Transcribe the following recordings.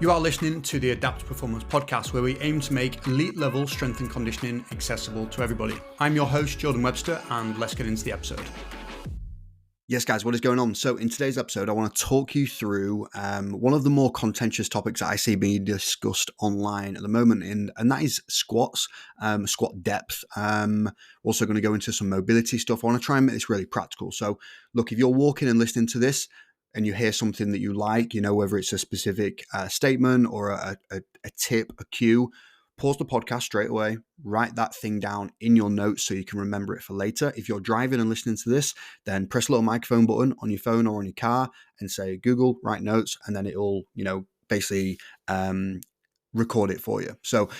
You are listening to the Adapt Performance Podcast, where we aim to make elite level strength and conditioning accessible to everybody. I'm your host, Jordan Webster, and let's get into the episode. Yes, guys, what is going on? So in today's episode, I want to talk you through one of the more contentious topics that I see being discussed online at the moment, and that is squats, squat depth. Also going to go into some mobility stuff. I want to try and make this really practical. So look, if you're walking and listening to this and you hear something that you like, whether it's a specific statement or a tip, a cue, pause the podcast straight away, write that thing down in your notes so you can remember it for later. If you're driving and listening to this, then press a little microphone button on your phone or on your car and say, Google, write notes, and then it'll, basically record it for you. So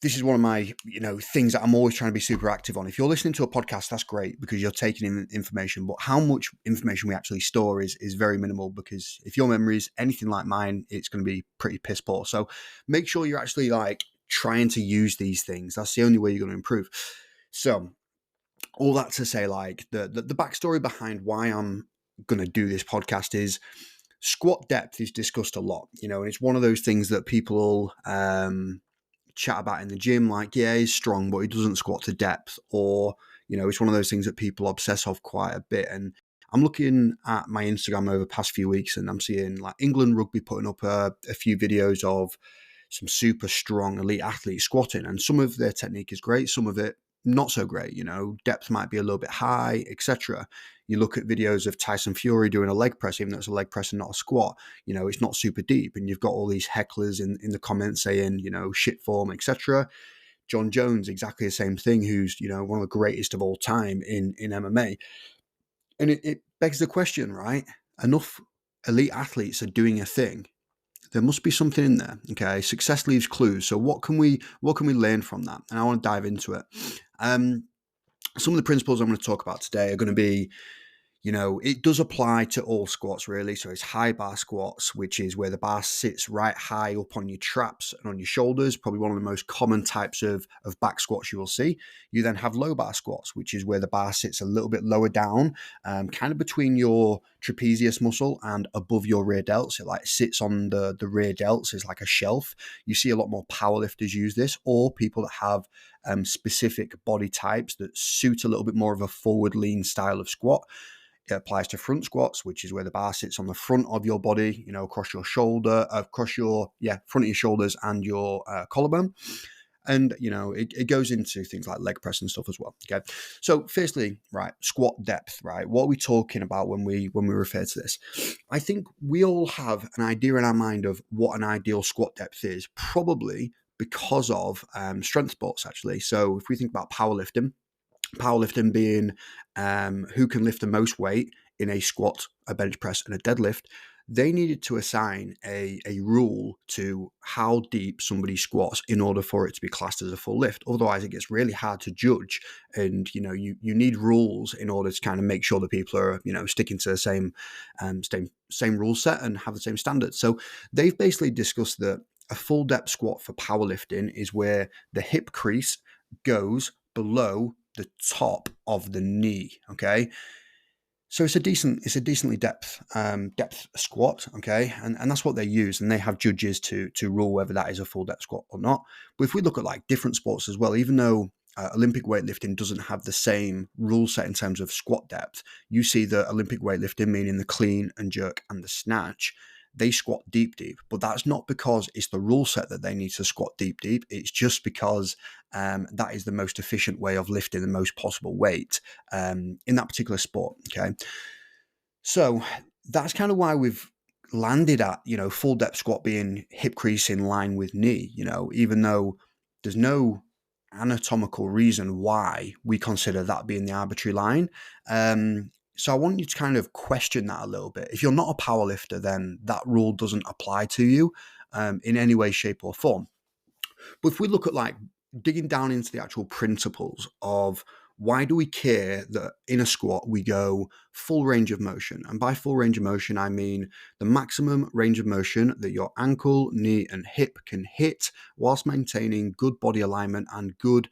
this is one of my, things that I'm always trying to be super active on. If you're listening to a podcast, that's great because you're taking in information, but how much information we actually store is very minimal, because if your memory is anything like mine, it's going to be pretty piss poor. So make sure you're actually trying to use these things. That's the only way you're going to improve. So all that to say, the backstory behind why I'm going to do this podcast is squat depth is discussed a lot, and it's one of those things that people chat about in the gym, he's strong, but he doesn't squat to depth, or, it's one of those things that people obsess off quite a bit. And I'm looking at my Instagram over the past few weeks and I'm seeing England Rugby putting up a few videos of some super strong elite athletes squatting, and some of their technique is great, some of it not so great. Depth might be a little bit high, etc. You look at videos of Tyson Fury doing a leg press, even though it's a leg press and not a squat, it's not super deep, and you've got all these hecklers in the comments saying, shit form, etc. John Jones, exactly the same thing, who's, one of the greatest of all time in MMA. And it begs the question, right? Enough elite athletes are doing a thing. There must be something in there. Okay. Success leaves clues. So what can we learn from that? And I want to dive into it. Some of the principles I'm going to talk about today are going to be, it does apply to all squats really. So it's high bar squats, which is where the bar sits right high up on your traps and on your shoulders, probably one of the most common types of back squats you will see. You then have low bar squats, which is where the bar sits a little bit lower down, kind of between your trapezius muscle and above your rear delts. It sits on the rear delts as like a shelf. You see a lot more powerlifters use this, or people that have specific body types that suit a little bit more of a forward lean style of squat. It applies to front squats, which is where the bar sits on the front of your body, across your shoulder, front of your shoulders and your collarbone. And, it goes into things like leg press and stuff as well. Okay. So firstly, right, squat depth, right? What are we talking about when we refer to this? I think we all have an idea in our mind of what an ideal squat depth is, probably because of strength sports, actually. So if we think about powerlifting being who can lift the most weight in a squat, a bench press, and a deadlift, they needed to assign a rule to how deep somebody squats in order for it to be classed as a full lift. Otherwise, it gets really hard to judge. And, you need rules in order to kind of make sure that people are, sticking to the same rule set and have the same standards. So they've basically discussed that a full depth squat for powerlifting is where the hip crease goes below the top of the knee. Okay. So it's a decently depth squat. Okay. And that's what they use. And they have judges to rule whether that is a full depth squat or not. But if we look at different sports as well, even though Olympic weightlifting doesn't have the same rule set in terms of squat depth, you see the Olympic weightlifting, meaning the clean and jerk and the snatch, they squat deep, but that's not because it's the rule set that they need to squat deep. It's just because that is the most efficient way of lifting the most possible weight in that particular sport. Okay. So that's kind of why we've landed at, full depth squat being hip crease in line with knee, even though there's no anatomical reason why we consider that being the arbitrary line. So I want you to kind of question that a little bit. If you're not a power lifter, then that rule doesn't apply to you in any way, shape or form. But if we look at digging down into the actual principles of why do we care that in a squat we go full range of motion? And by full range of motion, I mean the maximum range of motion that your ankle, knee and hip can hit whilst maintaining good body alignment and good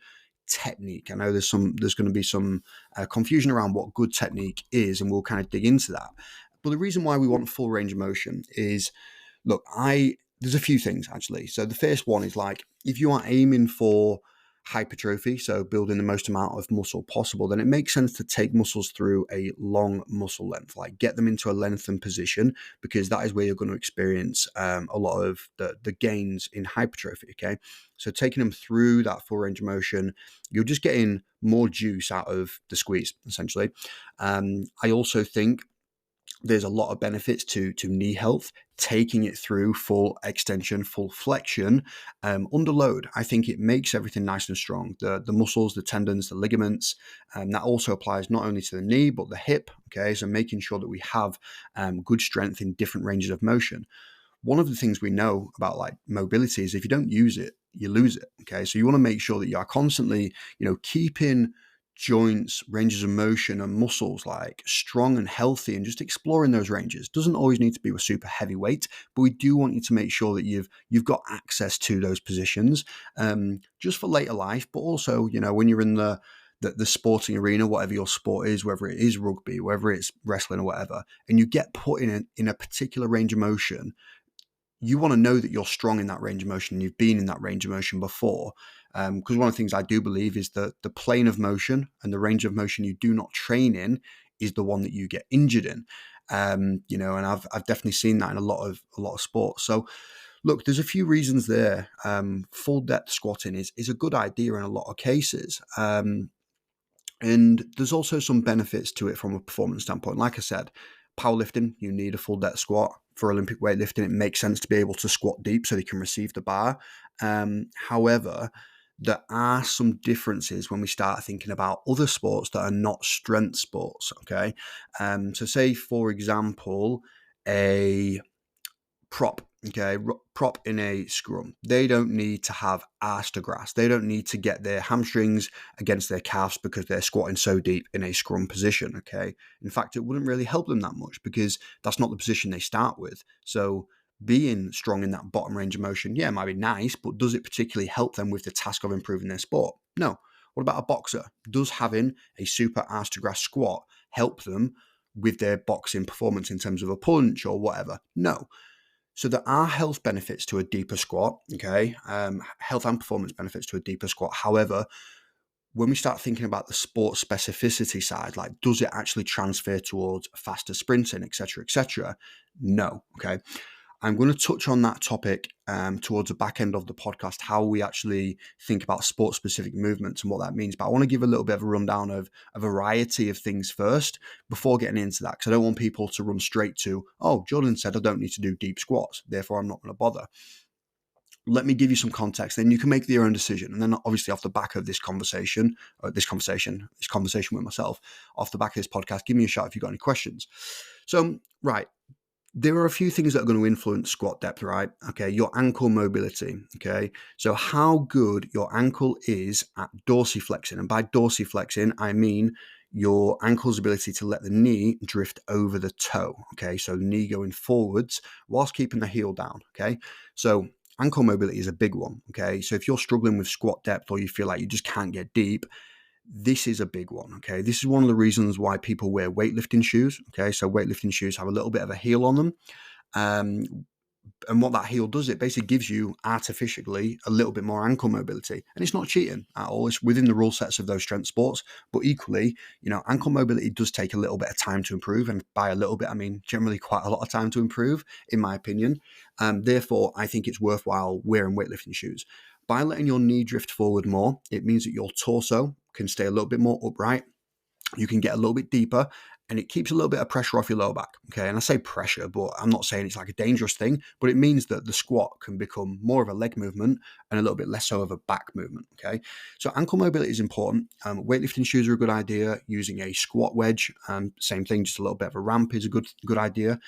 technique. I know there's going to be some confusion around what good technique is, and we'll kind of dig into that. But the reason why we want full range of motion is, look, I there's a few things actually. So the first one is like, if you are aiming for hypertrophy, so building the most amount of muscle possible, then it makes sense to take muscles through a long muscle length, like get them into a lengthened position, because that is where you're going to experience a lot of the gains in hypertrophy. Okay, so taking them through that full range of motion, you're just getting more juice out of the squeeze, essentially. I also think there's a lot of benefits to knee health, taking it through full extension, full flexion, under load. I think it makes everything nice and strong. The muscles, the tendons, the ligaments, that also applies not only to the knee, but the hip. Okay, so making sure that we have good strength in different ranges of motion. One of the things we know about like mobility is if you don't use it, you lose it. Okay, so you want to make sure that you are constantly, keeping joints, ranges of motion, and muscles like strong and healthy, and just exploring those ranges. Doesn't always need to be with super heavy weight, but we do want you to make sure that you've got access to those positions, just for later life, but also when you're in the sporting arena, whatever your sport is, whether it is rugby, whether it's wrestling or whatever, and you get put in a particular range of motion, you want to know that you're strong in that range of motion. You've been in that range of motion before. Because one of the things I do believe is that the plane of motion and the range of motion you do not train in is the one that you get injured in. And I've definitely seen that in a lot of sports. So look, there's a few reasons there. Full depth squatting is a good idea in a lot of cases. And there's also some benefits to it from a performance standpoint. Like I said, powerlifting, you need a full depth squat. For Olympic weightlifting, it makes sense to be able to squat deep so they can receive the bar. However, there are some differences when we start thinking about other sports that are not strength sports. Okay, so say for example, a prop. Okay, prop in a scrum. They don't need to have arse to grass. They don't need to get their hamstrings against their calves because they're squatting so deep in a scrum position. Okay, in fact, it wouldn't really help them that much because that's not the position they start with. So being strong in that bottom range of motion, yeah, it might be nice, but does it particularly help them with the task of improving their sport? No. What about a boxer? Does having a super arse to grass squat help them with their boxing performance in terms of a punch or whatever? No. So there are health benefits to a deeper squat, okay? Health and performance benefits to a deeper squat. However, when we start thinking about the sport specificity side, like does it actually transfer towards faster sprinting, et cetera, no, okay? I'm going to touch on that topic towards the back end of the podcast, how we actually think about sport-specific movements and what that means. But I want to give a little bit of a rundown of a variety of things first before getting into that, because I don't want people to run straight to, oh, Jordan said I don't need to do deep squats, therefore I'm not going to bother. Let me give you some context, then you can make your own decision. And then obviously off the back of this conversation with myself, off the back of this podcast, give me a shout if you've got any questions. So, right. There are a few things that are going to influence squat depth, right? Okay, your ankle mobility, okay? So how good your ankle is at dorsiflexing. And by dorsiflexing, I mean your ankle's ability to let the knee drift over the toe, okay? So knee going forwards whilst keeping the heel down, okay? So ankle mobility is a big one, okay? So if you're struggling with squat depth or you feel like you just can't get deep, this is a big one, okay? This is one of the reasons why people wear weightlifting shoes, okay? So weightlifting shoes have a little bit of a heel on them. And what that heel does, it basically gives you artificially a little bit more ankle mobility. And it's not cheating at all. It's within the rule sets of those strength sports. But equally, ankle mobility does take a little bit of time to improve. And by a little bit, I mean generally quite a lot of time to improve, in my opinion. Therefore, I think it's worthwhile wearing weightlifting shoes. By letting your knee drift forward more, it means that your torso can stay a little bit more upright. You can get a little bit deeper, and it keeps a little bit of pressure off your lower back. Okay, and I say pressure, but I'm not saying it's like a dangerous thing, but it means that the squat can become more of a leg movement and a little bit less so of a back movement. Okay, so ankle mobility is important. Weightlifting shoes are a good idea. Using a squat wedge, same thing, just a little bit of a ramp is a good idea.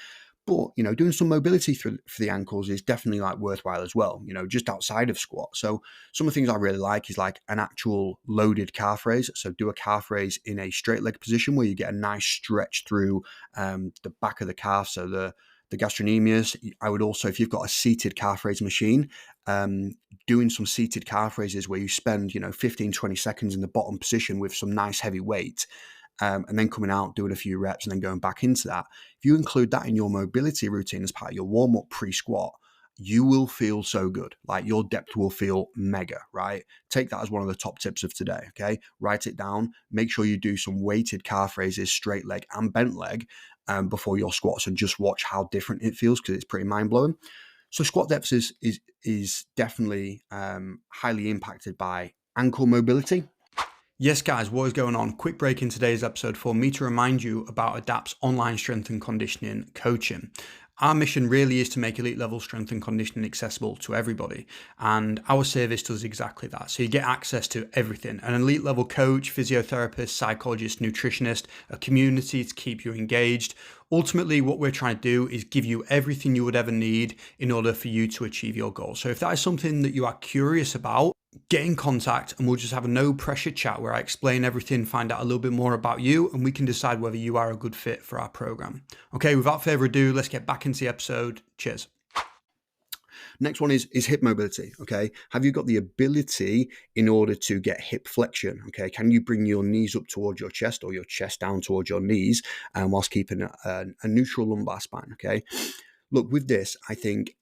But, doing some mobility for the ankles is definitely like worthwhile as well, just outside of squat. So some of the things I really like is like an actual loaded calf raise. So do a calf raise in a straight leg position where you get a nice stretch through the back of the calf. So the gastrocnemius. I would also, if you've got a seated calf raise machine, doing some seated calf raises where you spend, 15, 20 seconds in the bottom position with some nice heavy weight. And then coming out, doing a few reps and then going back into that. If you include that in your mobility routine as part of your warm-up pre-squat, you will feel so good. Like your depth will feel mega, right? Take that as one of the top tips of today, okay? Write it down. Make sure you do some weighted calf raises, straight leg and bent leg before your squats, and just watch how different it feels, because it's pretty mind-blowing. So squat depth is definitely highly impacted by ankle mobility. Yes, guys, what is going on? Quick break in today's episode for me to remind you about ADAPT's online strength and conditioning coaching. Our mission really is to make elite level strength and conditioning accessible to everybody. And our service does exactly that. So you get access to everything: an elite level coach, physiotherapist, psychologist, nutritionist, a community to keep you engaged. Ultimately, what we're trying to do is give you everything you would ever need in order for you to achieve your goals. So if that is something that you are curious about, get in contact and we'll just have a no pressure chat where I explain everything, find out a little bit more about you, and we can decide whether you are a good fit for our program. Okay, without further ado, let's get back into the episode. Cheers. Next one is hip mobility. Okay, have you got the ability in order to get hip flexion? Okay, can you bring your knees up towards your chest or your chest down towards your knees, whilst keeping a neutral lumbar spine? Okay, look, with this, I think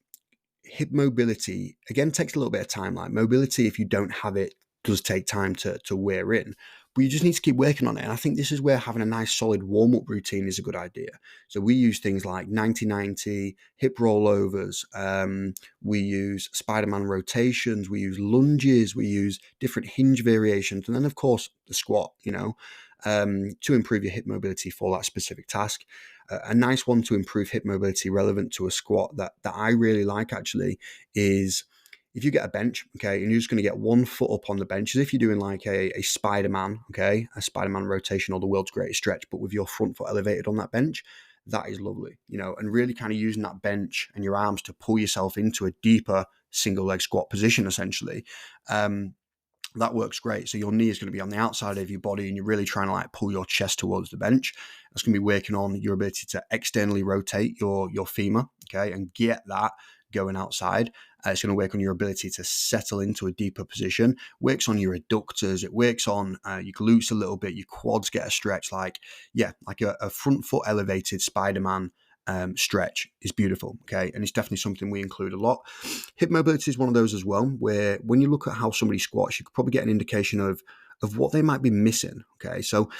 hip mobility, again, takes a little bit of time. Like mobility, if you don't have it, does take time to wear in, but you just need to keep working on it. And I think this is where having a nice solid warm-up routine is a good idea. So we use things like 90-90, hip rollovers, we use Spider-Man rotations, we use lunges, we use different hinge variations, and then of course the squat, to improve your hip mobility for that specific task. A nice one to improve hip mobility relevant to a squat that I really like actually is if you get a bench, okay, and you're just going to get one foot up on the bench, as if you're doing like a Spider-Man, okay, a Spider-Man rotation or the world's greatest stretch, but with your front foot elevated on that bench. That is lovely, and really kind of using that bench and your arms to pull yourself into a deeper single leg squat position, essentially. That works great. So your knee is going to be on the outside of your body and you're really trying to like pull your chest towards the bench. That's going to be working on your ability to externally rotate your femur, okay, and get that going outside. It's going to work on your ability to settle into a deeper position. Works on your adductors. It works on your glutes a little bit. Your quads get a stretch, like a front foot elevated Spider-Man stretch is beautiful, okay? And it's definitely something we include a lot. Hip mobility is one of those as well, where when you look at how somebody squats, you could probably get an indication of what they might be missing, okay? So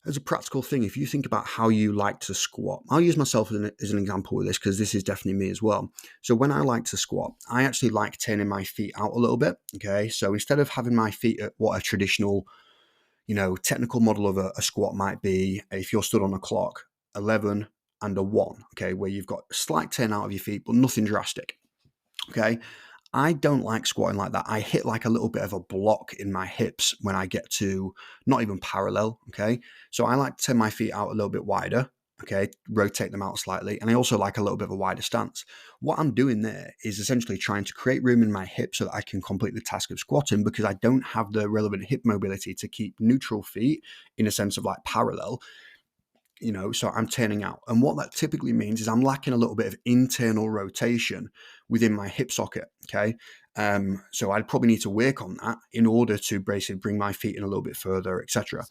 as a practical thing, if you think about how you like to squat, I'll use myself as an example with this because this is definitely me as well. So when I like to squat, I actually like turning my feet out a little bit, okay? So instead of having my feet at what a traditional, technical model of a squat might be, if you're stood on a clock, 11 and a 1, okay, where you've got a slight turn out of your feet, but nothing drastic, okay? I don't like squatting like that. I hit like a little bit of a block in my hips when I get to not even parallel, okay? So I like to turn my feet out a little bit wider, okay, rotate them out slightly, and I also like a little bit of a wider stance. What I'm doing there is essentially trying to create room in my hips so that I can complete the task of squatting, because I don't have the relevant hip mobility to keep neutral feet in a sense of like parallel. So I'm turning out. And what that typically means is I'm lacking a little bit of internal rotation within my hip socket, okay? So I'd probably need to work on that in order to basically bring my feet in a little bit further, etc.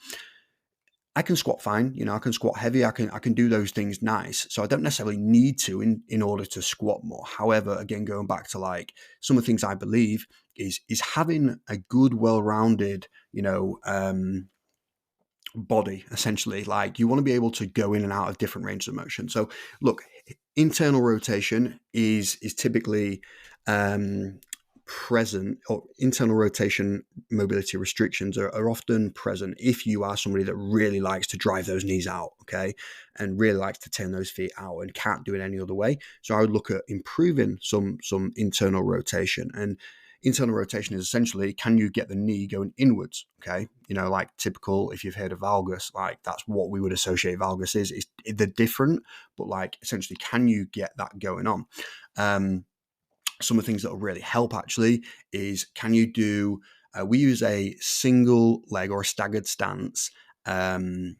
I can squat fine, I can squat heavy, I can do those things nice. So I don't necessarily need to in order to squat more. However, again, going back to like some of the things I believe is having a good, well-rounded, body, essentially. Like you want to be able to go in and out of different ranges of motion. So look, internal rotation is typically present, or internal rotation mobility restrictions are often present if you are somebody that really likes to drive those knees out, okay, and really likes to turn those feet out and can't do it any other way. So I would look at improving some internal rotation. And internal rotation is essentially, can you get the knee going inwards? Okay. Like typical, if you've heard of valgus, like that's what we would associate valgus is they're different, but like essentially, can you get that going on? Some of the things that will really help actually is, can you do, we use a single leg or a staggered stance, Romanian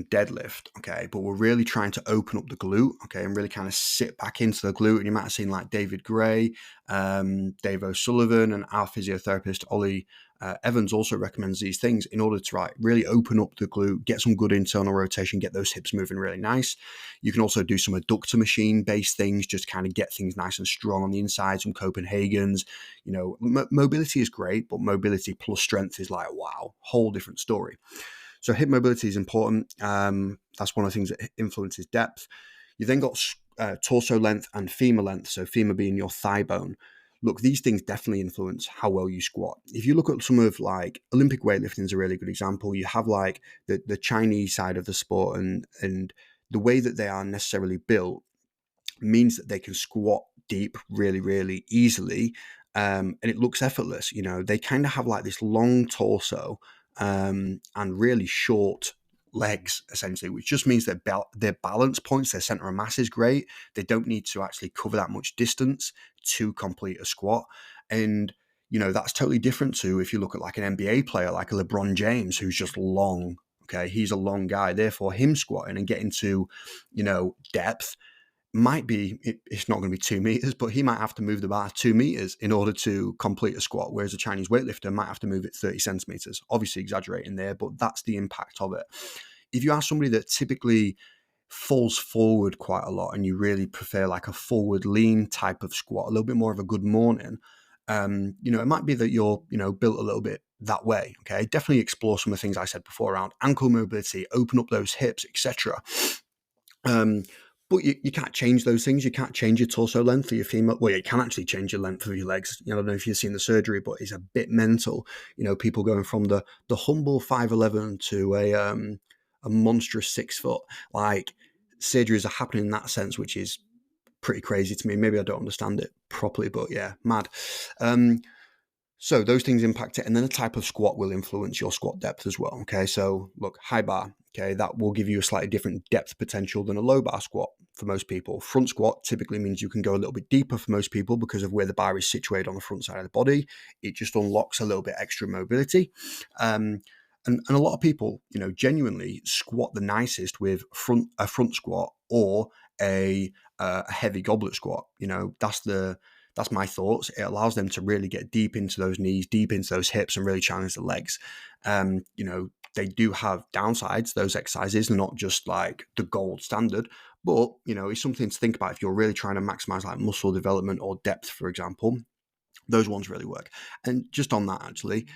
deadlift, okay, but we're really trying to open up the glute, okay, and really kind of sit back into the glute. And you might have seen like David Gray, Dave O'Sullivan, and our physiotherapist Ollie Evans also recommends these things in order to really open up the glute, get some good internal rotation, get those hips moving really nice. You can also do some adductor machine based things, just kind of get things nice and strong on the inside, some Copenhagen's. Mobility is great, but mobility plus strength is like, wow, whole different story. So hip mobility is important. That's one of the things that influences depth. You then got torso length and femur length, so femur being your thigh bone. Look, these things definitely influence how well you squat. If you look at some of like Olympic weightlifting is a really good example. You have like the Chinese side of the sport, and the way that they are necessarily built means that they can squat deep really, really easily. And it looks effortless. They kind of have like this long torso and really short legs, essentially, which just means that their balance points, their center of mass is great. They don't need to actually cover that much distance to complete a squat. And, that's totally different to if you look at like an NBA player, like a LeBron James, who's just long. Okay. He's a long guy. Therefore, him squatting and getting to, depth might be, it's not going to be 2 meters, but he might have to move the bar 2 meters in order to complete a squat, whereas a Chinese weightlifter might have to move it 30 centimeters. Obviously exaggerating there, but that's the impact of it. If you are somebody that typically falls forward quite a lot and you really prefer like a forward lean type of squat, a little bit more of a good morning, it might be that you're, built a little bit that way. Okay. Definitely explore some of the things I said before around ankle mobility, open up those hips, etc. But you can't change those things. You can't change your torso length for your femur. Well, you can actually change your length of your legs. I don't know if you've seen the surgery, but it's a bit mental. People going from the humble 5'11" to a monstrous 6 foot. Like, surgeries are happening in that sense, which is pretty crazy to me. Maybe I don't understand it properly, but yeah, mad. So those things impact it. And then the type of squat will influence your squat depth as well. Okay. So look, high bar. Okay. That will give you a slightly different depth potential than a low bar squat for most people. Front squat typically means you can go a little bit deeper for most people because of where the bar is situated on the front side of the body. It just unlocks a little bit extra mobility. And a lot of people, genuinely squat the nicest with a front squat or a heavy goblet squat. That's my thoughts. It allows them to really get deep into those knees, deep into those hips, and really challenge the legs. They do have downsides, those exercises. They're not just like the gold standard, but, it's something to think about if you're really trying to maximize like muscle development or depth, for example. Those ones really work. And just on that, actually,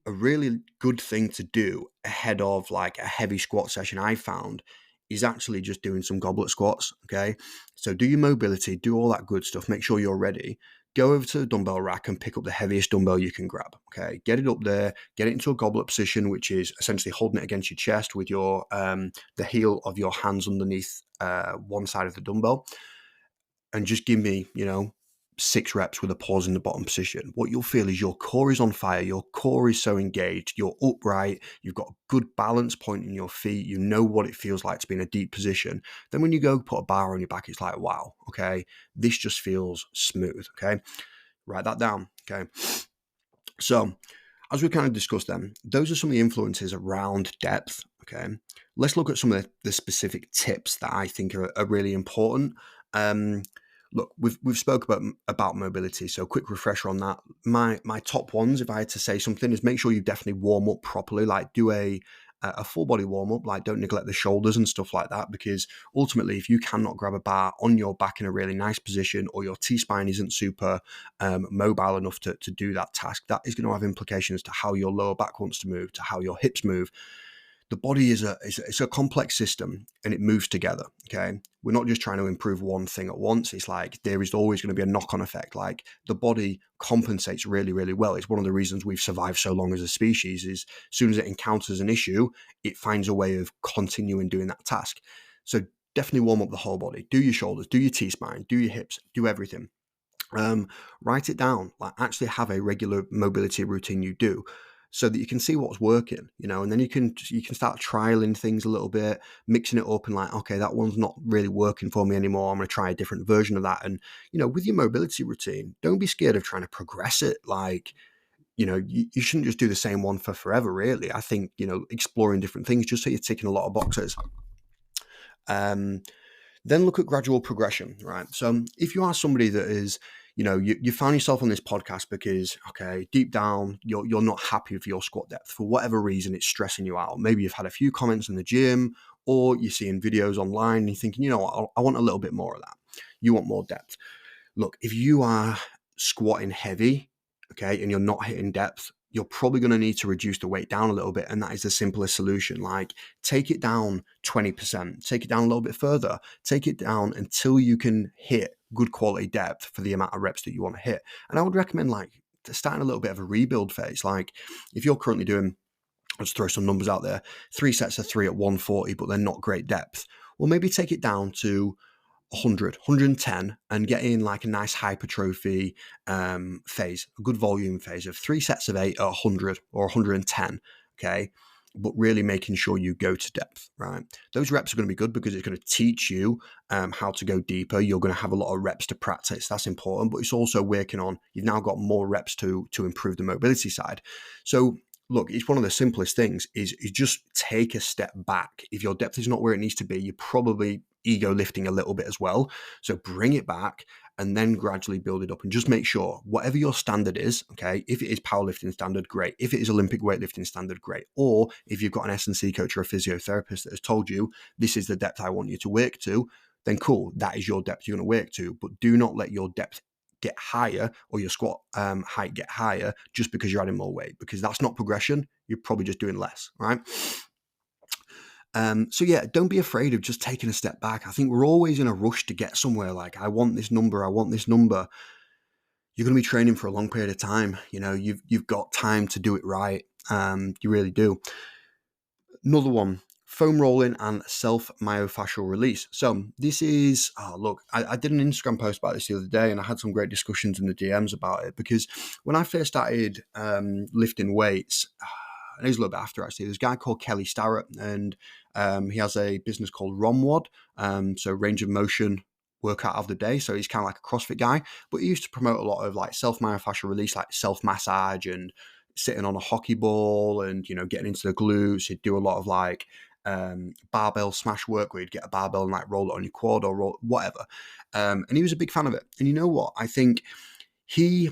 a really good thing to do ahead of like a heavy squat session I found is actually just doing some goblet squats. Okay. So do your mobility, do all that good stuff. Make sure you're ready. Go over to the dumbbell rack and pick up the heaviest dumbbell you can grab. Okay. Get it up there, get it into a goblet position, which is essentially holding it against your chest with your, the heel of your hands underneath one side of the dumbbell. And just give me, 6 reps with a pause in the bottom position. What you'll feel is your core is on fire. Your core is so engaged. You're upright. You've got a good balance point in your feet. You know what it feels like to be in a deep position. Then when you go put a bar on your back, it's like, wow, okay, this just feels smooth. Okay. Write that down. Okay. So as we kind of discussed them, those are some of the influences around depth. Okay. Let's look at some of the specific tips that I think are really important. Look, we've spoke about mobility, so quick refresher on that. My top ones, if I had to say something, is make sure you definitely warm up properly. Like do a full body warm up. Like don't neglect the shoulders and stuff like that, because ultimately, if you cannot grab a bar on your back in a really nice position, or your T-spine isn't super mobile enough to do that task, that is going to have implications to how your lower back wants to move, to how your hips move. The body is a complex system and it moves together. Okay. We're not just trying to improve one thing at once. It's like there is always going to be a knock-on effect. Like the body compensates really, really well. It's one of the reasons we've survived so long as a species is as soon as it encounters an issue, it finds a way of continuing doing that task. So definitely warm up the whole body. Do your shoulders, do your T-spine, do your hips, do everything. Write it down. Like actually have a regular mobility routine you do, so that you can see what's working, and then you can start trialing things a little bit, mixing it up and like, okay, that one's not really working for me anymore. I'm going to try a different version of that. And, with your mobility routine, don't be scared of trying to progress it. Like, you shouldn't just do the same one for forever, really. I think, exploring different things just so you're ticking a lot of boxes. Then look at gradual progression, right? So if you are somebody that is, you found yourself on this podcast because, okay, deep down, you're not happy with your squat depth. For whatever reason, it's stressing you out. Maybe you've had a few comments in the gym, or you're seeing videos online and you're thinking, I want a little bit more of that. You want more depth. Look, if you are squatting heavy, okay, and you're not hitting depth, you're probably going to need to reduce the weight down a little bit. And that is the simplest solution. Like, take it down 20%, take it down a little bit further, take it down until you can hit good quality depth for the amount of reps that you want to hit. And I would recommend starting a little bit of a rebuild phase. Like, if you're currently doing, let's throw some numbers out there, 3 sets of 3 at 140, but they're not great depth. Well, maybe take it down to 100, 110 and get in like a nice hypertrophy phase, a good volume phase of 3 sets of 8 at 100 or 110, okay? But really making sure you go to depth, right? Those reps are going to be good because it's going to teach you how to go deeper. You're going to have a lot of reps to practice. That's important, but it's also working on, you've now got more reps to improve the mobility side. So look, it's one of the simplest things is just take a step back. If your depth is not where it needs to be, you're probably ego lifting a little bit as well. So bring it back and then gradually build it up and just make sure whatever your standard is, okay, if it is powerlifting standard, great. If it is Olympic weightlifting standard, great. Or if you've got an S&C coach or a physiotherapist that has told you, this is the depth I want you to work to, then cool, that is your depth you're going to work to. But do not let your depth get higher or your squat height get higher just because you're adding more weight, because that's not progression. You're probably just doing less, right? So yeah, don't be afraid of just taking a step back. I think we're always in a rush to get somewhere. Like, I want this number. You're going to be training for a long period of time. You've got time to do it right. You really do. Another one, foam rolling and self-myofascial release. So this is, I did an Instagram post about this the other day and I had some great discussions in the DMs about it, because when I first started lifting weights, and it was a little bit after actually, there's a guy called Kelly Starrett and he has a business called ROMWOD, so range of motion workout of the day. So he's kind of like a CrossFit guy, but he used to promote a lot of like self-myofascial release, like self-massage and sitting on a hockey ball and, getting into the glutes. He'd do a lot of like barbell smash work where you'd get a barbell and like roll it on your quad or roll whatever. And he was a big fan of it. And you know what? I think he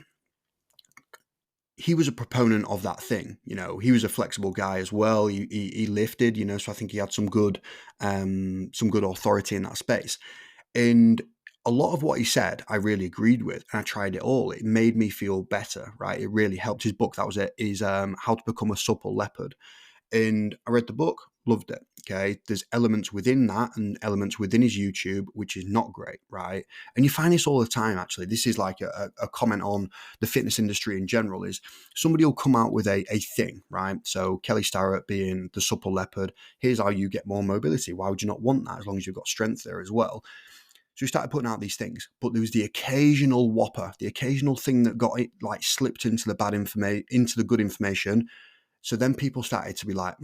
was a proponent of that thing. He was a flexible guy as well. He lifted, so I think he had some good authority in that space. And a lot of what he said, I really agreed with, and I tried it all. It made me feel better, right? It really helped. His book, that was it, is How to Become a Supple Leopard. And I read the book, loved it. Okay. There's elements within that and elements within his YouTube, which is not great. Right. And you find this all the time, actually. This is like a comment on the fitness industry in general, is somebody will come out with a thing, right? So Kelly Starrett being the supple leopard, here's how you get more mobility. Why would you not want that as long as you've got strength there as well? So we started putting out these things, but there was the occasional whopper, the occasional thing that got it like slipped into the bad information, into the good information. So then people started to be like,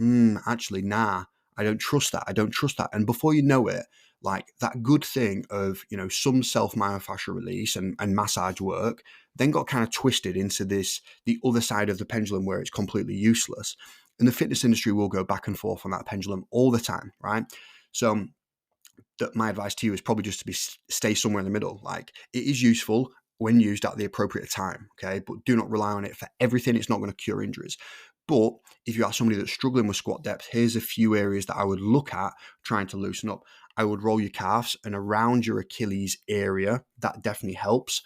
actually, nah, I don't trust that. And before you know it, like that good thing of, some self-myofascial release and massage work then got kind of twisted into the other side of the pendulum where it's completely useless. And the fitness industry will go back and forth on that pendulum all the time, right? So my advice to you is probably just to stay somewhere in the middle. Like, it is useful when used at the appropriate time, okay? But do not rely on it for everything. It's not going to cure injuries. But if you are somebody that's struggling with squat depth, here's a few areas that I would look at trying to loosen up. I would roll your calves and around your Achilles area. That definitely helps.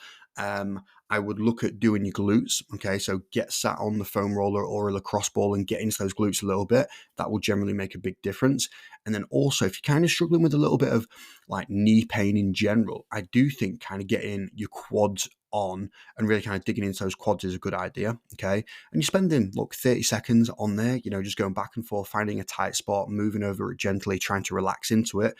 I would look at doing your glutes. Okay, so get sat on the foam roller or a lacrosse ball and get into those glutes a little bit. That will generally make a big difference. And then also, if you're kind of struggling with a little bit of like knee pain in general, I do think kind of getting your quads on and really kind of digging into those quads is a good idea. Okay. And you're spending 30 seconds on there, just going back and forth, finding a tight spot, moving over it gently, trying to relax into it.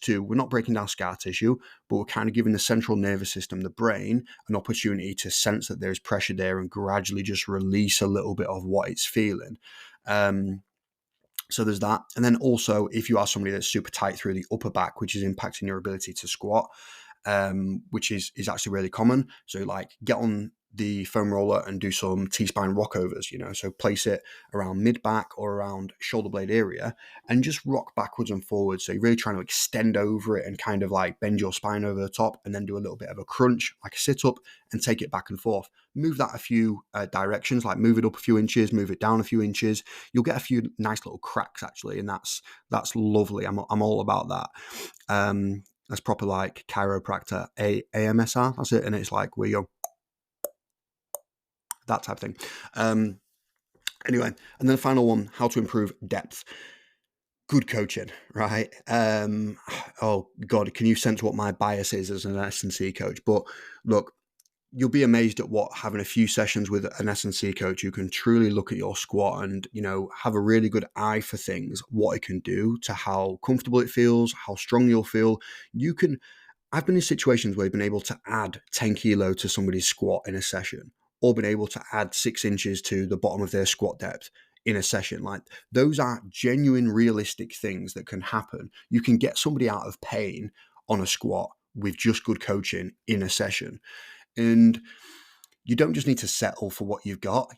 We're not breaking down scar tissue, but we're kind of giving the central nervous system, the brain, an opportunity to sense that there's pressure there and gradually just release a little bit of what it's feeling. So there's that. And then also, if you are somebody that's super tight through the upper back, which is impacting your ability to squat, which is actually really common. So like get on the foam roller and do some T-spine rockovers, so place it around mid-back or around shoulder blade area and just rock backwards and forwards. So you're really trying to extend over it and kind of like bend your spine over the top, and then do a little bit of a crunch, like a sit-up, and take it back and forth. Move that a few directions, like move it up a few inches, move it down a few inches. You'll get a few nice little cracks actually, and that's lovely. I'm all about that. That's proper like chiropractor AMSR. That's it, and it's like where you go, that type of thing. Anyway, and then the final one, how to improve depth. Good coaching, right? Oh God, can you sense what my bias is as an S&C coach? But look, you'll be amazed at what having a few sessions with an S&C coach who can truly look at your squat and, have a really good eye for things, what it can do to how comfortable it feels, how strong you'll feel. I've been in situations where I've been able to add 10 kilo to somebody's squat in a session, or been able to add 6 inches to the bottom of their squat depth in a session. Like, those are genuine, realistic things that can happen. You can get somebody out of pain on a squat with just good coaching in a session. And you don't just need to settle for what you've got.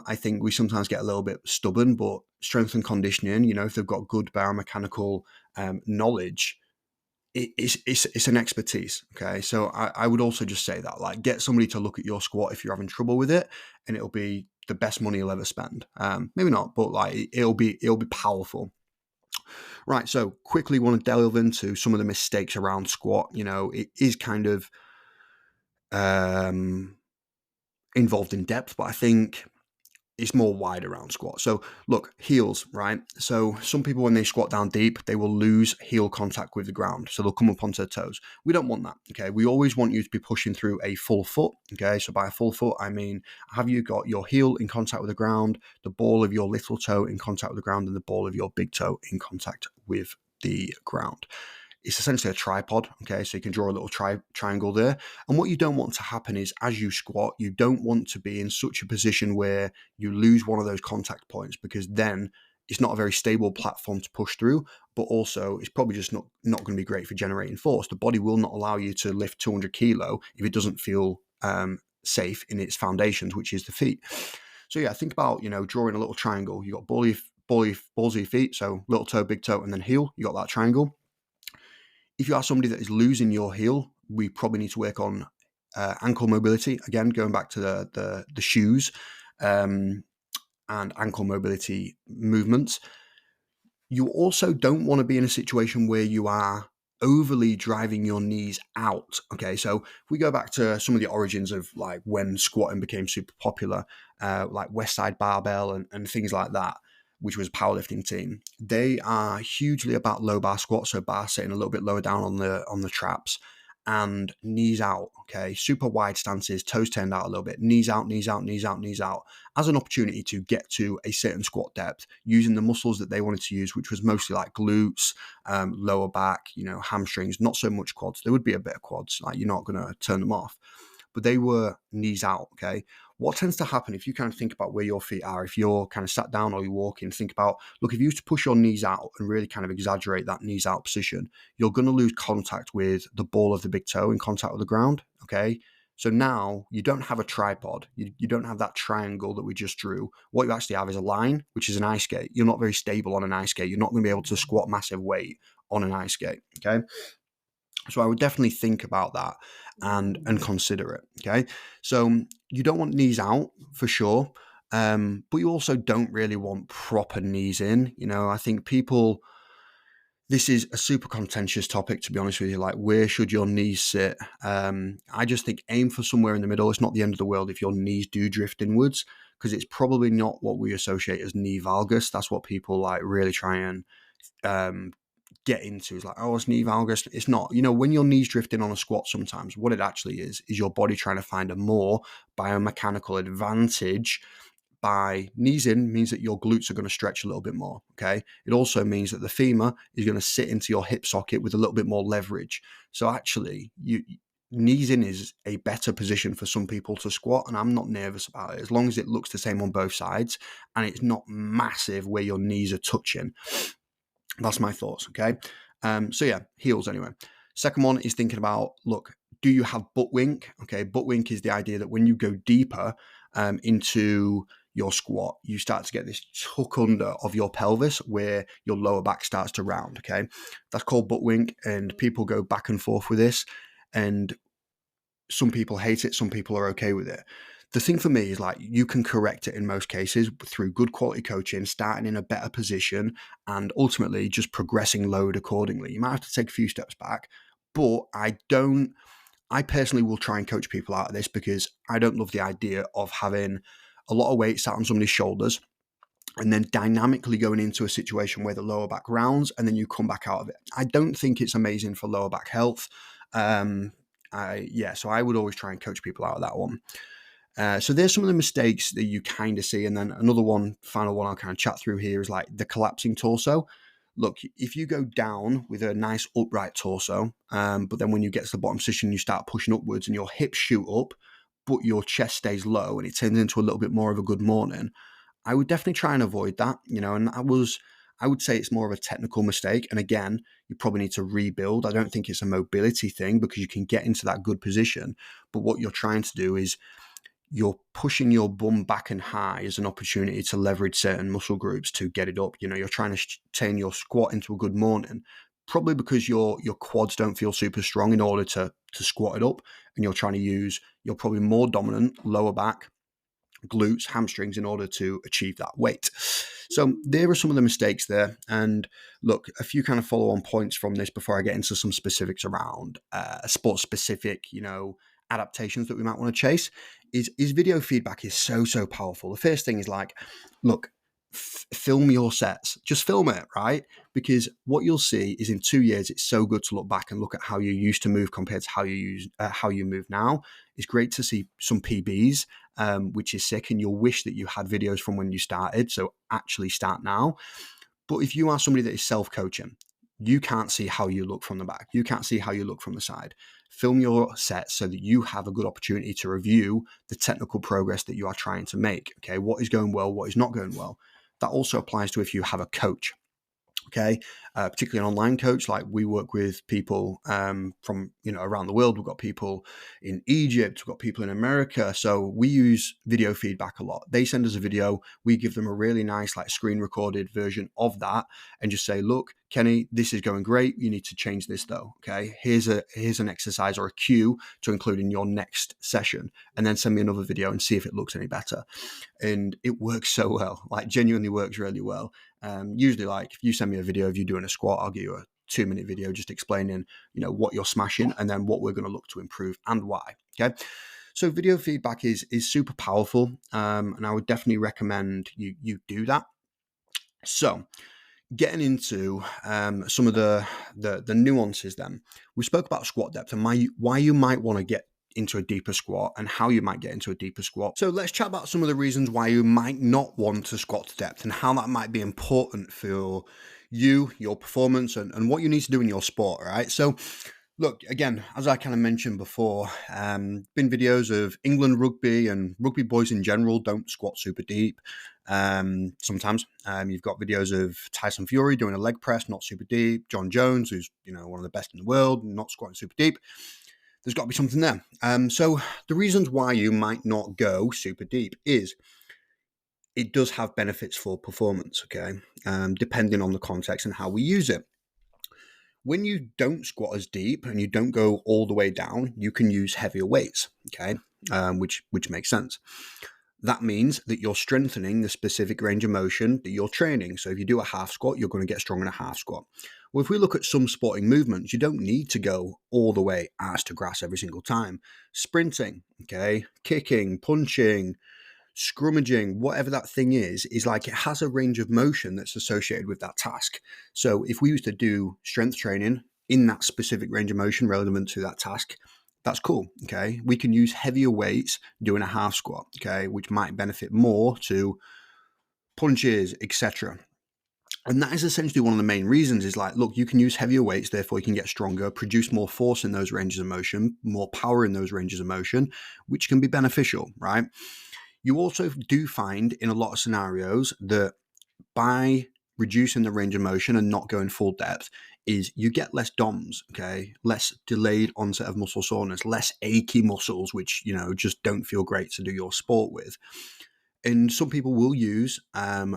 I think we sometimes get a little bit stubborn, but strength and conditioning, if they've got good biomechanical knowledge, it's an expertise. Okay. So I would also just say that, like, get somebody to look at your squat if you're having trouble with it, and it'll be the best money you'll ever spend. Maybe not, but like it'll be powerful. Right. So quickly want to delve into some of the mistakes around squat. It is kind of involved in depth, but I think it's more wide around squat. So look, heels, right? So some people, when they squat down deep, they will lose heel contact with the ground. So they'll come up onto their toes. We don't want that, okay? We always want you to be pushing through a full foot, okay? So by a full foot, I mean, have you got your heel in contact with the ground, the ball of your little toe in contact with the ground, and the ball of your big toe in contact with the ground. It's essentially a tripod, okay? So you can draw a little triangle there. And what you don't want to happen is, as you squat, you don't want to be in such a position where you lose one of those contact points, because then it's not a very stable platform to push through, but also it's probably just not going to be great for generating force. The body will not allow you to lift 200 kilo if it doesn't feel safe in its foundations, which is the feet. So yeah, think about, drawing a little triangle. You got balls of your feet, so little toe, big toe, and then heel. You got that triangle. If you are somebody that is losing your heel, we probably need to work on ankle mobility. Again, going back to the shoes and ankle mobility movements. You also don't want to be in a situation where you are overly driving your knees out. Okay, so if we go back to some of the origins of like when squatting became super popular, like Westside Barbell and things like that, which was a powerlifting team, they are hugely about low bar squat, so bar sitting a little bit lower down on the traps and knees out, okay? Super wide stances, toes turned out a little bit, knees out, knees out, knees out, knees out, as an opportunity to get to a certain squat depth using the muscles that they wanted to use, which was mostly like glutes, lower back, hamstrings, not so much quads. There would be a bit of quads, like you're not going to turn them off, but they were knees out, okay? What tends to happen if you kind of think about where your feet are, if you're kind of sat down or you're walking, think about, look, if you used to push your knees out and really kind of exaggerate that knees out position, you're going to lose contact with the ball of the big toe in contact with the ground, okay? So now you don't have a tripod. You don't have that triangle that we just drew. What you actually have is a line, which is an ice skate. You're not very stable on an ice skate. You're not going to be able to squat massive weight on an ice skate, okay? So I would definitely think about that and consider it, okay? So you don't want knees out for sure, but you also don't really want proper knees in. I think this is a super contentious topic, to be honest with you. Like, where should your knees sit? I just think aim for somewhere in the middle. It's not the end of the world if your knees do drift inwards, because it's probably not what we associate as knee valgus. That's what people like really try and get into, is like, oh, it's knee valgus. It's not. When your knees drifting on a squat, sometimes what it actually is your body trying to find a more biomechanical advantage. By knees in means that your glutes are going to stretch a little bit more, okay? It also means that the femur is going to sit into your hip socket with a little bit more leverage. So actually, knees in is a better position for some people to squat, and I'm not nervous about it, as long as it looks the same on both sides and it's not massive where your knees are touching. That's my thoughts, okay? So yeah, heels anyway. Second one is thinking about, look, do you have butt wink? Okay, butt wink is the idea that when you go deeper into your squat, you start to get this tuck under of your pelvis where your lower back starts to round. Okay, that's called butt wink, and people go back and forth with this, and some people hate it, some people are okay with it. The thing for me is like you can correct it in most cases through good quality coaching, starting in a better position, and ultimately just progressing load accordingly. You might have to take a few steps back, but I personally will try and coach people out of this because I don't love the idea of having a lot of weight sat on somebody's shoulders and then dynamically going into a situation where the lower back rounds and then you come back out of it. I don't think it's amazing for lower back health. So I would always try and coach people out of that one. So there's some of the mistakes that you kind of see. And then another one, final one I'll kind of chat through here is like the collapsing torso. Look, if you go down with a nice upright torso, but then when you get to the bottom position, you start pushing upwards and your hips shoot up, but your chest stays low and it turns into a little bit more of a good morning, I would definitely try and avoid that, and I would say it's more of a technical mistake. And again, you probably need to rebuild. I don't think it's a mobility thing because you can get into that good position. But what you're trying to do is you're pushing your bum back and high as an opportunity to leverage certain muscle groups to get it up. You're trying to turn your squat into a good morning, probably because your quads don't feel super strong in order to squat it up. And you're trying to use your probably more dominant lower back, glutes, hamstrings in order to achieve that weight. So there are some of the mistakes there. And look, a few kind of follow-on points from this before I get into some specifics around sport-specific, adaptations that we might want to chase is video feedback is so powerful. The first thing is like, look, film your sets, just film it, right? Because what you'll see is in 2 years, it's so good to look back and look at how you used to move compared to how you move now. It's great to see some PBs, which is sick, and you'll wish that you had videos from when you started. So actually start now. But if you are somebody that is self-coaching, you can't see how you look from the back. You can't see how you look from the side. Film your sets so that you have a good opportunity to review the technical progress that you are trying to make. Okay, what is going well, what is not going well. That also applies to if you have a coach. Okay, particularly an online coach. Like we work with people from around the world. We've got people in Egypt. We've got people in America. So we use video feedback a lot. They send us a video. We give them a really nice like screen recorded version of that, and just say, "Look, Kenny, this is going great. You need to change this though. Okay, here's an exercise or a cue to include in your next session, and then send me another video and see if it looks any better." And it works so well. Like genuinely works really well. Usually, like if you send me a video of you doing a squat, I'll give you a 2-minute video just explaining, what you're smashing and then what we're going to look to improve and why. Okay. So video feedback is super powerful. And I would definitely recommend you do that. So getting into some of the nuances then. We spoke about squat depth and why you might want to get into a deeper squat and how you might get into a deeper squat. So let's chat about some of the reasons why you might not want to squat to depth and how that might be important for you, your performance, and what you need to do in your sport, right? So look, again, as I kind of mentioned before, been videos of England rugby and rugby boys in general don't squat super deep. Sometimes you've got videos of Tyson Fury doing a leg press, not super deep. John Jones, who's one of the best in the world, not squatting super deep. There's got to be something there. So the reasons why you might not go super deep is it does have benefits for performance, okay, depending on the context and how we use it. When you don't squat as deep and you don't go all the way down, you can use heavier weights, okay, which makes sense. That means that you're strengthening the specific range of motion that you're training. So if you do a half squat, you're going to get strong in a half squat. Well, if we look at some sporting movements, you don't need to go all the way ass to grass every single time. Sprinting, okay, kicking, punching, scrummaging, whatever that thing is like it has a range of motion that's associated with that task. So if we used to do strength training in that specific range of motion relevant to that task, that's cool, okay? We can use heavier weights doing a half squat, okay, which might benefit more to punches, etc. And that is essentially one of the main reasons is like, look, you can use heavier weights, therefore you can get stronger, produce more force in those ranges of motion, more power in those ranges of motion, which can be beneficial, right? You also do find in a lot of scenarios that by reducing the range of motion and not going full depth, is you get less DOMS, okay? Less delayed onset of muscle soreness, less achy muscles, which, just don't feel great to do your sport with. And some people will use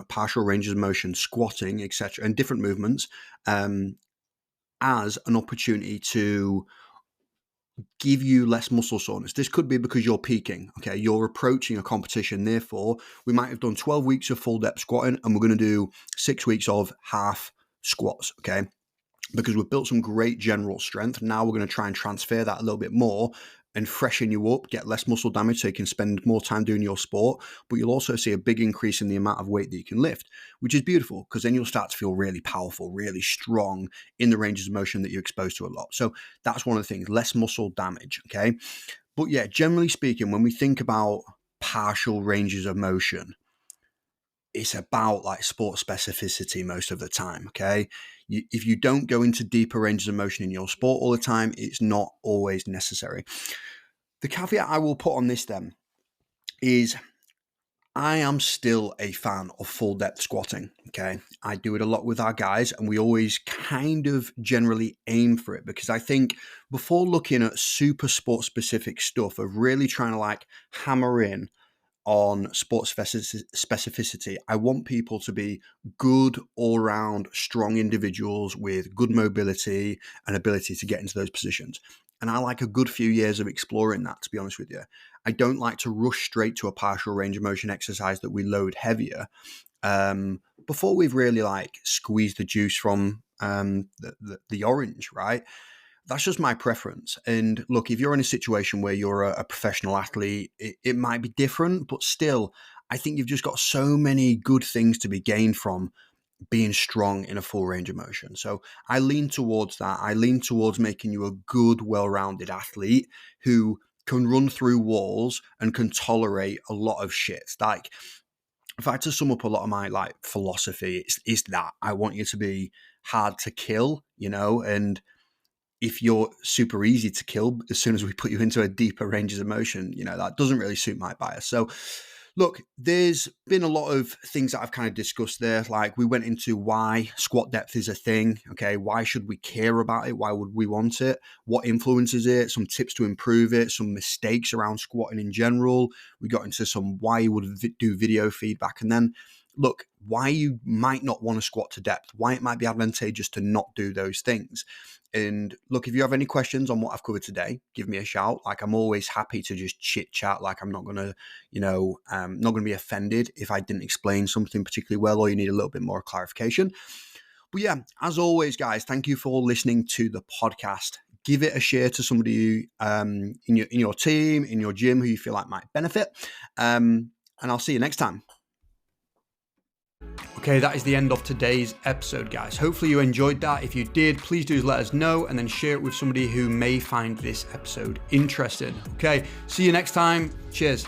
partial ranges of motion, squatting, etc., and different movements as an opportunity to give you less muscle soreness. This could be because you're peaking, okay? You're approaching a competition. Therefore, we might have done 12 weeks of full depth squatting and we're going to do 6 weeks of half squats, okay? Because we've built some great general strength. Now we're going to try and transfer that a little bit more and freshen you up, get less muscle damage so you can spend more time doing your sport. But you'll also see a big increase in the amount of weight that you can lift, which is beautiful because then you'll start to feel really powerful, really strong in the ranges of motion that you're exposed to a lot. So that's one of the things, less muscle damage, okay? But yeah, generally speaking, when we think about partial ranges of motion, it's about like sport specificity most of the time, okay? If you don't go into deeper ranges of motion in your sport all the time, it's not always necessary. The caveat I will put on this then is I am still a fan of full depth squatting, okay? I do it a lot with our guys and we always kind of generally aim for it because I think before looking at super sport specific stuff of really trying to like hammer in on sports specificity, I want people to be good, all-round, strong individuals with good mobility and ability to get into those positions. And I like a good few years of exploring that, to be honest with you. I don't like to rush straight to a partial range of motion exercise that we load heavier before we've really like squeezed the juice from the orange, right? That's just my preference. And look, if you're in a situation where you're a professional athlete, it might be different, but still, I think you've just got so many good things to be gained from being strong in a full range of motion. So I lean towards that. I lean towards making you a good, well-rounded athlete who can run through walls and can tolerate a lot of shit. Like, if I had to sum up a lot of my like philosophy, it's that I want you to be hard to kill, and if you're super easy to kill, as soon as we put you into a deeper ranges of motion, that doesn't really suit my bias. So look, there's been a lot of things that I've kind of discussed there. Like we went into why squat depth is a thing. Okay. Why should we care about it? Why would we want it? What influences it? Some tips to improve it, some mistakes around squatting in general. We got into some why you would do video feedback. And then look, why you might not want to squat to depth, why it might be advantageous to not do those things. And look, if you have any questions on what I've covered today, give me a shout. Like I'm always happy to just chit chat. Like I'm not going to, not going to be offended if I didn't explain something particularly well or you need a little bit more clarification. But yeah, as always, guys, thank you for listening to the podcast. Give it a share to somebody in your team, in your gym who you feel like might benefit. And I'll see you next time. Okay, that is the end of today's episode, guys. Hopefully you enjoyed that. If you did, please do let us know and then share it with somebody who may find this episode interesting. Okay, see you next time. Cheers.